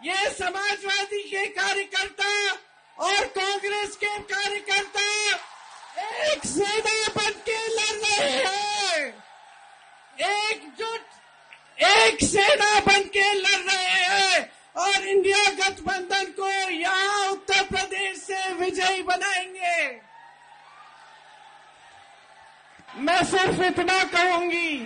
ये समाजवादी के कार्यकर्ता और कांग्रेस के कार्यकर्ता एक सेना बन के लड़ रहे हैं, एकजुट एक सेना बन के लड़ रहे हैं और इंडिया गठबंधन को यहाँ उत्तर प्रदेश से विजयी बनाएंगे। मैं सिर्फ इतना कहूंगी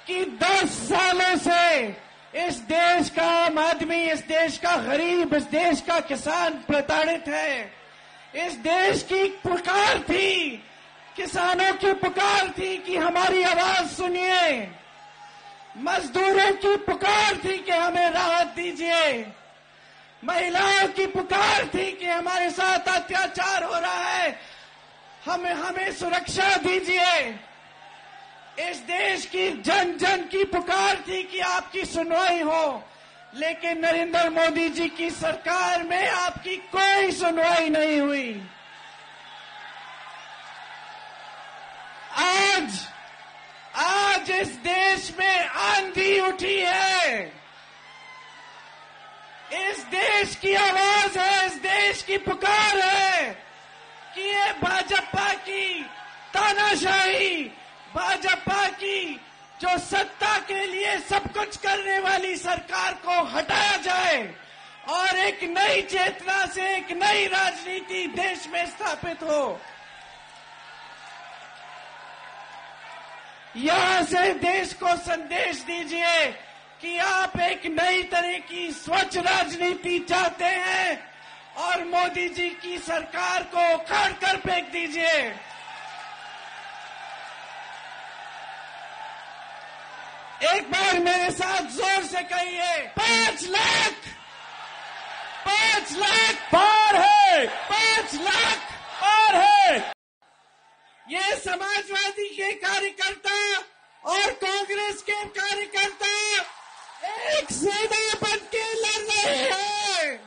कि 10 सालों से इस देश का आम आदमी, इस देश का गरीब, इस देश का किसान प्रताड़ित है। इस देश की पुकार थी, किसानों की पुकार थी कि हमारी आवाज सुनिए, मजदूरों की पुकार थी कि हमें राहत दीजिए, महिलाओं की पुकार थी कि हमारे साथ अत्याचार हो रहा है, हमें सुरक्षा दीजिए। इस देश की जन जन की पुकार थी कि आपकी सुनवाई हो, लेकिन नरेंद्र मोदी जी की सरकार में आपकी कोई सुनवाई नहीं हुई। आज इस देश में आंधी उठी है, इस देश की आवाज है, इस देश की पुकार है कि ये भाजपा की तानाशाही, भाजपा की जो सत्ता के लिए सब कुछ करने वाली सरकार को हटाया जाए और एक नई चेतना से एक नई राजनीति देश में स्थापित हो। यहां से देश को संदेश दीजिए कि आप एक नई तरह की स्वच्छ राजनीति चाहते हैं और मोदी जी की सरकार को उखाड़ कर फेंक दीजिए। एक बार मेरे साथ जोर से कहिए, 5 लाख पार है, 5 लाख पार है। ये समाजवादी के कार्यकर्ता और कांग्रेस के कार्यकर्ता एक सेना बन के लड़ रहे हैं,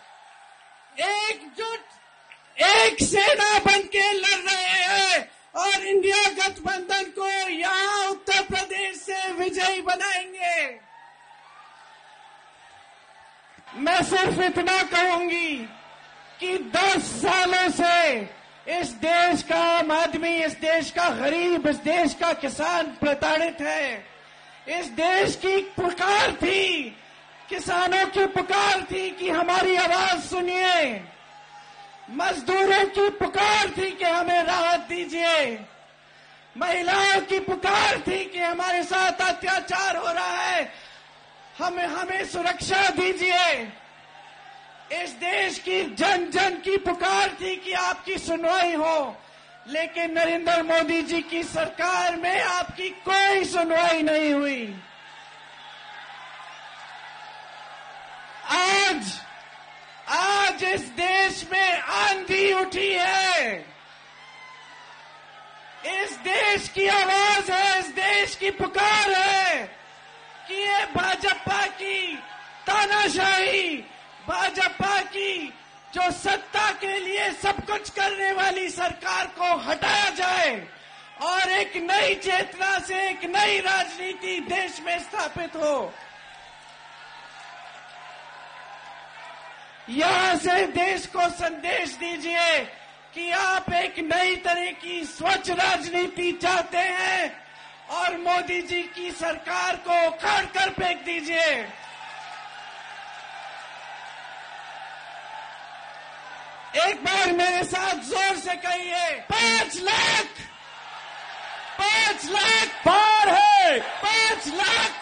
एकजुट एक सेना बन के लड़ रहे हैं और इंडिया गठबंधन को यहाँ उत्तर प्रदेश से विजयी बनाएंगे। मैं सिर्फ इतना कहूंगी कि 10 सालों से इस देश का आम आदमी, इस देश का गरीब, इस देश का किसान प्रताड़ित है। इस देश की पुकार थी, किसानों की पुकार थी कि हमारी आवाज सुनिए, मजदूरों की पुकार थी कि हमें राहत दीजिए, महिलाओं की पुकार थी कि हमारे साथ अत्याचार हो रहा है, हमें सुरक्षा दीजिए। इस देश की जन जन की पुकार थी कि आपकी सुनवाई हो, लेकिन नरेंद्र मोदी जी की सरकार में आपकी कोई सुनवाई नहीं हुई। आज इस देश में आंधी उठी है, इस देश की आवाज है, इस देश की पुकार है कि ये भाजपा की तानाशाही, भाजपा की जो सत्ता के लिए सब कुछ करने वाली सरकार को हटाया जाए और एक नई चेतना से एक नई राजनीति देश में स्थापित हो। यहां से देश को संदेश दीजिए कि आप एक नई तरह की स्वच्छ राजनीति चाहते हैं और मोदी जी की सरकार को उखाड़ कर फेंक दीजिए। एक बार मेरे साथ जोर से कहिए, 5 लाख पार है, 5 लाख